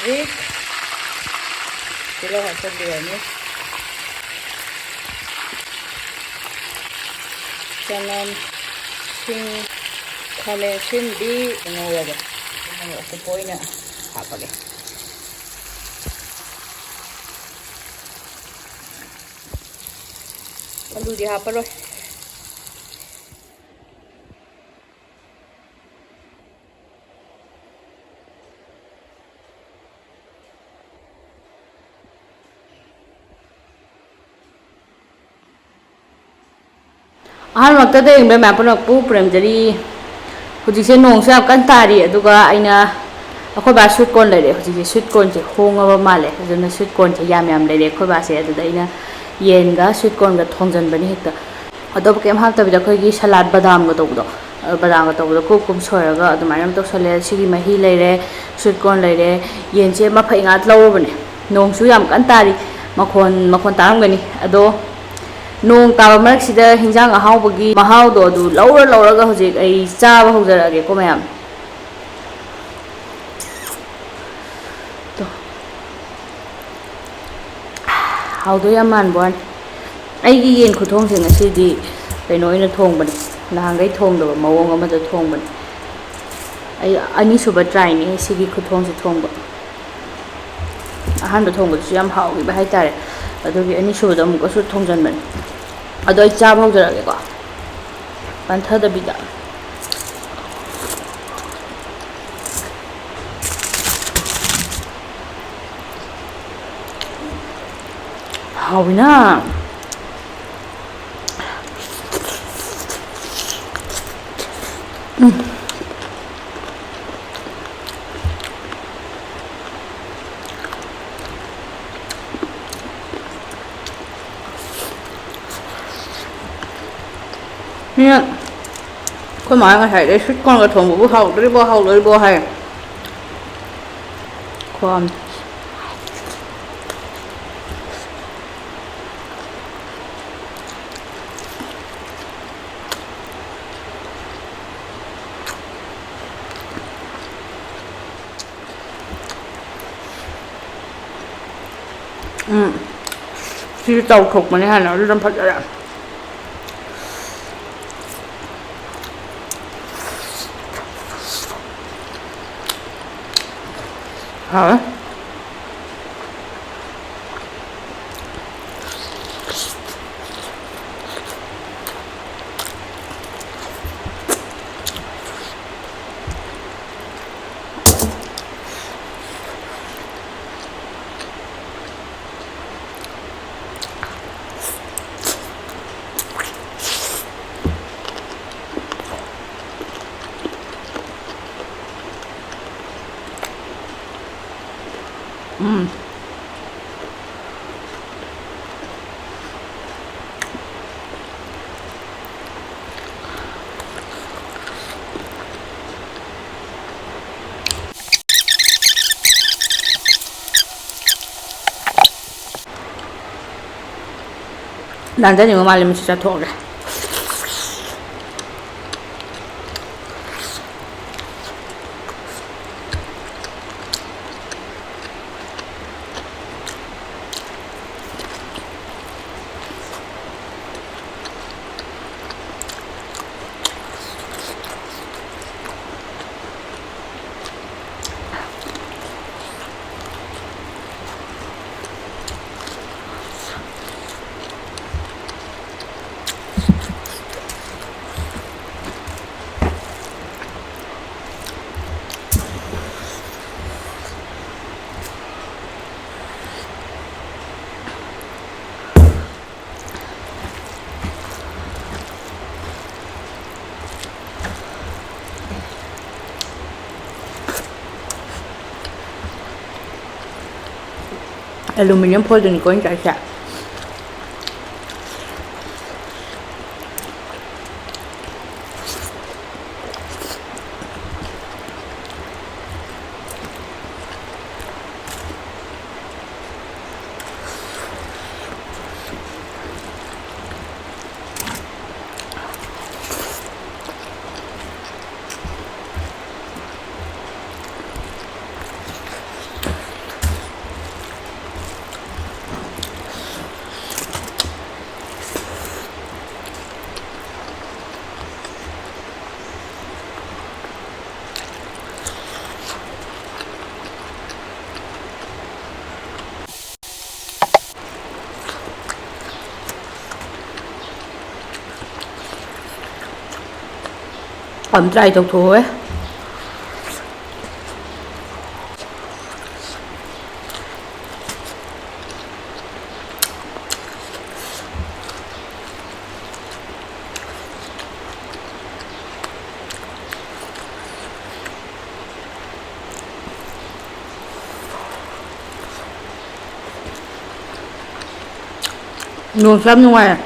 ꯍꯧꯖꯤꯛ ꯇꯤꯜꯍꯧ ꯍꯥꯞꯆꯤꯟꯕꯤꯔꯅꯤ ꯆꯅꯝ ꯁꯤꯡ ꯈꯥꯃꯦꯟ ꯑꯁꯤꯟꯕꯤ ꯉꯧꯔꯒ ꯑꯀꯨꯞꯄ ꯑꯣꯏꯅ ꯍꯥꯞꯄꯒꯦ ꯑꯂꯨꯗꯤ ꯍꯥꯞꯄꯔꯣꯏ ꯑꯍꯥꯟꯕꯃꯛꯇꯗ ꯌꯦꯡꯕ ꯃꯌꯥꯝ ꯄꯨꯝꯅꯃꯛꯄꯨ ꯄꯨꯔꯝꯖꯔꯤ ꯍꯧꯖꯤꯛꯁꯦ ꯅꯣꯡꯁꯨ ꯌꯥꯝ ꯀꯟꯅ ꯇꯥꯔꯤ ꯑꯗꯨꯒ ꯑꯩꯈꯣꯏ ꯕꯥ ꯁ꯭ꯋꯤꯠ ꯀꯣꯔꯟ ꯂꯩꯔꯦ ꯍꯧꯖꯤꯛꯁꯦ ꯁ꯭ꯋꯤꯠ ꯀꯣꯔꯟꯁꯦ ꯍꯣꯡꯉꯕ ꯃꯥꯜꯂꯦ ꯑꯗꯨꯅ ꯁ꯭ꯋꯤꯠ ꯀꯣꯔꯟꯁꯦ ꯌꯥꯝ ꯂꯩꯔꯦ ꯑꯩꯈꯣꯏ ꯕꯥꯁꯦ ꯑꯗꯨꯗ ꯑꯩꯅ ꯌꯦꯟꯒ ꯁ꯭ꯋꯤꯠ ꯀꯣꯔꯟꯒ ꯊꯣꯡꯖꯟꯕꯅꯤ ꯍꯦꯛꯇ ꯑꯇꯣꯞꯄ ꯀꯩꯝ ꯍꯥꯞꯇꯕꯤꯗ ꯑꯩꯈꯣꯏꯒꯤ ꯁꯂꯥꯗ ꯕꯗꯥꯝꯒ ꯇꯧꯕꯗꯣ ꯀꯨꯞ ꯁꯣꯏꯔꯒ ꯑꯗꯨꯃꯥꯏꯅ ꯑꯃ ꯇꯧꯁꯜꯂꯦ ꯁꯤꯒꯤ ꯃꯍꯤ ꯂꯩꯔꯦ ꯁ꯭ꯋꯤꯠ ꯀꯣꯔꯟ ꯂꯩꯔꯦ ꯌꯦꯟꯁꯦ ꯃꯐꯩ ꯉꯥꯛ ꯂꯧꯔꯕꯅꯦ ꯅꯣꯡꯁꯨ ꯌꯥꯝ ꯀꯟꯅ ꯇꯥꯔꯤ ꯃꯈꯣꯟ ꯇꯥꯔꯝꯒꯅꯤ ꯑꯗꯣ ꯅꯣꯡ ꯇꯥꯕ ꯃꯔꯛꯁꯤꯗ ꯍꯤꯟꯖꯥꯡ ꯑꯍꯥꯎꯕꯒꯤ ꯃꯍꯥꯎꯗꯣ ꯑꯗꯨ ꯂꯧꯔꯒ ꯍꯧꯖꯤꯛ ꯑꯩ ꯆꯥꯕ ꯍꯧꯖꯔꯛꯑꯒꯦꯀꯣ ꯃꯌꯥꯝ ꯍꯥꯎꯗꯣꯏ ꯌꯥꯝ ꯃꯥꯟꯕ ꯋꯥꯅꯤ ꯑꯩꯒꯤ ꯌꯦꯟ ꯈꯨꯊꯣꯡꯁꯦ ꯉꯁꯤꯗꯤ ꯀꯩꯅꯣ ꯑꯣꯏꯅ ꯊꯣꯡꯕꯅꯦ ꯅꯍꯥꯟꯈꯩ ꯊꯣꯡꯗꯕ ꯃꯑꯣꯡ ꯑꯃꯗ ꯊꯣꯡꯕꯅꯦ ꯑꯩ ꯑꯅꯤꯁꯨꯕ ꯇ꯭ꯔꯥꯏꯅꯤ ꯁꯤꯒꯤ ꯈꯨꯊꯣꯡꯁꯦ ꯊꯣꯡꯕ ꯑꯍꯥꯟꯕ ꯊꯣꯡꯕꯗꯨꯁꯨ ꯌꯥꯝ ꯍꯥꯎꯈꯤꯕ ꯍꯥꯏꯇꯥꯔꯦ ꯑꯗꯨꯒꯤ ꯑꯅꯤꯁꯨꯕꯗ ꯑꯃꯨꯛꯀꯁꯨ ꯊꯣꯡꯖꯟꯕꯅꯦ ꯑꯗꯣ ꯑꯩ ꯆꯥꯕ ꯍꯧꯖꯔꯛꯑꯒꯦꯀꯣ ꯄꯟꯊꯗꯕꯤꯗ ꯍꯥꯎꯋꯤꯅ ꯑꯩꯈꯣꯏ ꯃꯥꯅ ꯉꯁꯥꯏꯗꯩ ꯁ꯭ꯋꯤꯠ ꯀꯣꯔꯟꯒ ꯊꯣꯡꯕꯕꯨ ꯍꯥꯎꯗꯣꯔꯤꯕꯣ ꯍꯥꯏ ꯈꯨꯍꯥꯎꯑꯝꯅꯤ ꯁꯤꯁꯨ ꯆꯥꯎꯊꯣꯛꯄꯅꯦ ꯍꯥꯟꯅ ꯑꯗꯨꯗ ꯐꯖꯔꯦ ꯍꯥꯎꯋꯦ ꯂꯥꯟꯖꯅꯤꯡꯕ ꯃꯥꯜꯂꯦ ꯃꯁꯤ ꯆꯥꯊꯣꯛꯑꯒꯦ ꯑꯦꯂꯨꯃꯤꯅꯤꯌꯝ ꯐꯣꯏꯜꯗꯨꯅꯤꯀꯣ ꯑꯩꯅ ꯆꯥꯏꯁꯦ try tꯧꯊꯣꯛꯑꯦ nướng như ngoài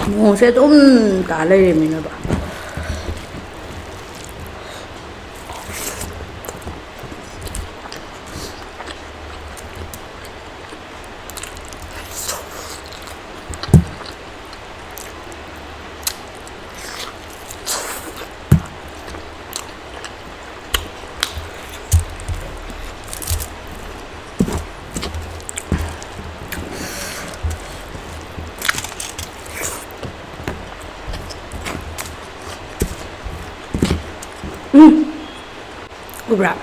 nướng sẽ tôm cả đây mình nữa bạn Ubra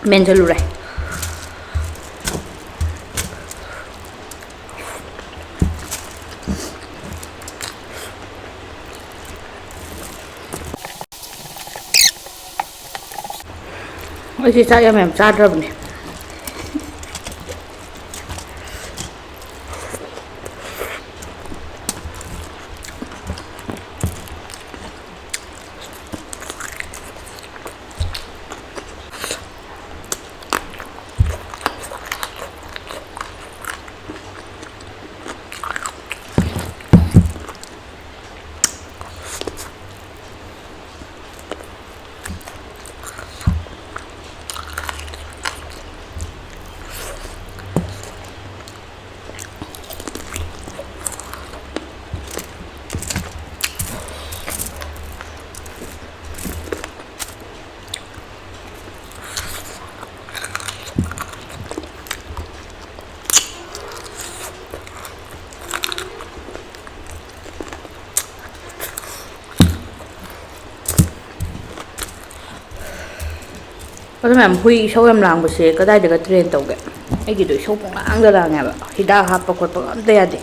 men cho lure ôi chị sao em cha rồi này Có mẹ hui sâu em làm một xí cái đây được cái train tàu cái cái gì sâu bóng ăn được là nghe vậy thì đã hấp vào cột bóng đây đi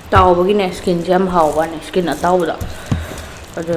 tauꯕꯒꯤꯅꯦ ꯁ꯭ꯀꯤꯟꯁꯦ ꯌꯥꯝ ꯍꯥꯎꯕꯅꯦ skin ꯑꯇꯥꯎꯕꯗ ꯑꯗꯨ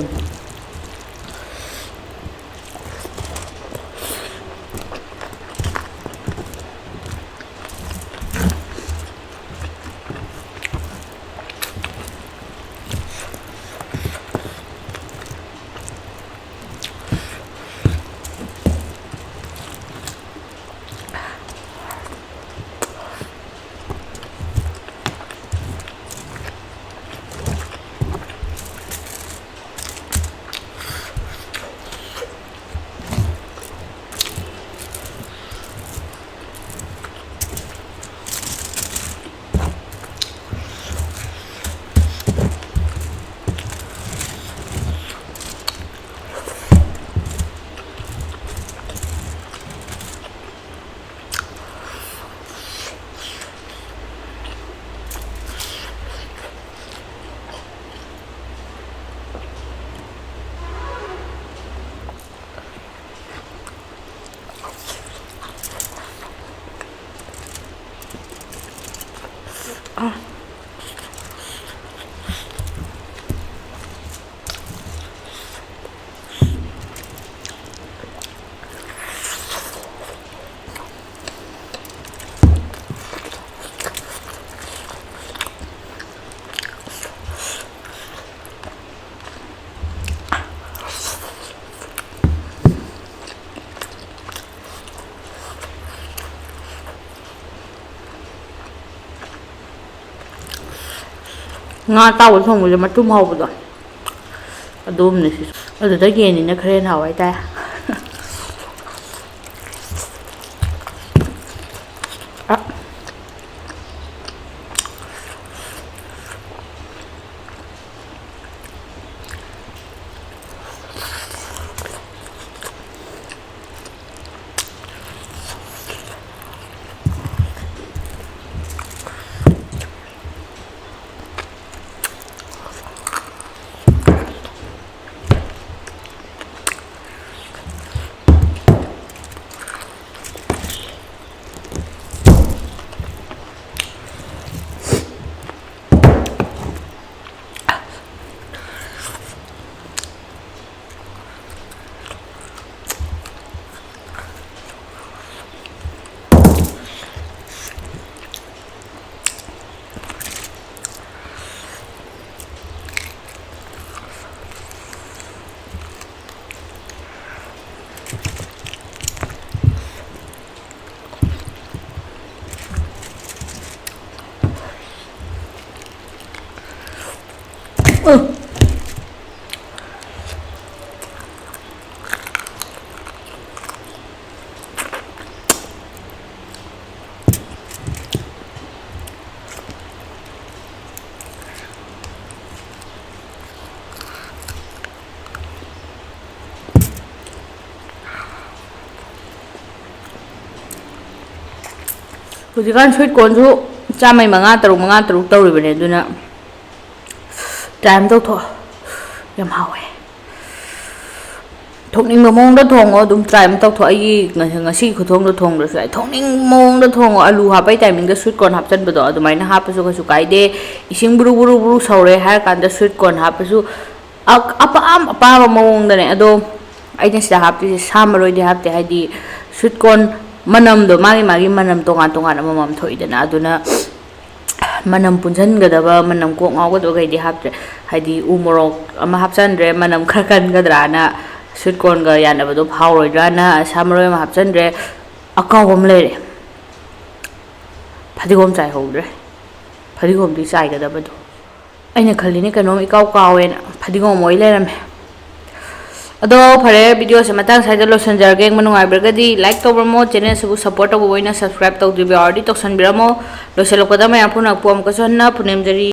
ꯉꯥ ꯇꯥꯎꯕ ꯊꯣꯡꯕꯁꯦ ꯃꯇꯨꯝ ꯍꯧꯕꯗꯣ ꯑꯗꯨꯝꯅꯦ ꯁꯤꯁꯨ ꯑꯗꯨꯗ ꯌꯦꯟꯅꯤꯅ ꯈꯔ ꯍꯦꯟꯅ ꯍꯥꯎꯕ ꯍꯥꯏꯇꯥꯔꯦ ꯍꯧꯖꯤꯛꯀꯥꯟ ꯁ꯭ꯋꯤꯠ ꯀꯣꯔꯟꯁꯨ ꯆꯥꯝꯃꯩ 5 ꯇꯧꯔꯤꯕꯅꯦ ꯑꯗꯨꯅ ꯇ꯭ꯔꯥꯏ ꯑꯃ ꯇꯧꯊꯣꯛꯑꯣ ꯌꯥꯝ ꯍꯥꯎꯋꯦ ꯊꯣꯛꯅꯤꯡꯕ ꯃꯑꯣꯡꯗ ꯊꯣꯡꯉꯣ ꯑꯗꯨꯝ ꯇ꯭ꯔꯥꯏ ꯑꯃ ꯇꯧꯊꯣꯛꯑꯣ ꯑꯩꯒꯤ ꯉꯁꯤꯒꯤ ꯈꯨꯊꯣꯡꯗꯣ ꯊꯣꯡꯗ꯭ꯔꯁꯨ ꯌꯥꯏ ꯊꯣꯡꯅꯤꯡꯕ ꯃꯑꯣꯡꯗ ꯊꯣꯡꯉꯣ ꯑꯂꯨ ꯍꯥꯞꯄꯩ ꯇꯥꯏꯃꯤꯡꯗ ꯁ꯭ꯋꯤꯠ ꯀꯣꯔꯟ ꯍꯥꯞꯆꯟꯕꯗꯣ ꯑꯗꯨꯃꯥꯏꯅ ꯍꯥꯞꯄꯁꯨ ꯀꯩꯁꯨ ꯀꯥꯏꯗꯦ ꯏꯁꯤꯡ ꯕꯨꯔꯨ ꯕꯨꯔꯨ ꯕꯨꯔꯨ ꯁꯧꯔꯦ ꯍꯥꯏꯔ ꯀꯥꯟꯗ ꯁ꯭ꯋꯤꯠ ꯀꯣꯔꯟ ꯍꯥꯞꯄꯁꯨ ꯑꯄꯥꯝꯕ ꯃꯑꯣꯡꯗꯅꯦ ꯑꯗꯣ ꯑꯩꯅ ꯁꯤꯗ ꯍꯥꯞꯇꯣꯏꯁꯦ ꯁꯥ ꯃꯔꯣꯏꯗꯤ ꯍꯥꯞꯇꯦ ꯍꯥꯏꯗꯤ ꯁ꯭ꯋꯤꯠ ꯀꯣꯔꯟ ꯃꯅꯝꯗꯣ ꯃꯥꯒꯤ ꯃꯅꯝ ꯇꯣꯉꯥꯟ ꯑꯃꯃꯝ ꯊꯣꯛꯏꯗꯅ ꯑꯗꯨꯅ manam punjangadaba manam kok ngawgadwa gaidi haptre haidi u morok ama hapchandre manam kharkan gadrana sweet corn ga yanabado phawroidrana samaroi ma hapchandre akawam lere phadigom chai howdre phadigom di chai gadabado aina khalline kanom ikaw kawena phadigom oi lerame ado phare video se matang saida lotion jarge manungai bergadi like tobramo channel su support tobo boina subscribe tawdibi already toksan biramo loselokada ma yapuna pom ka sonna punem jari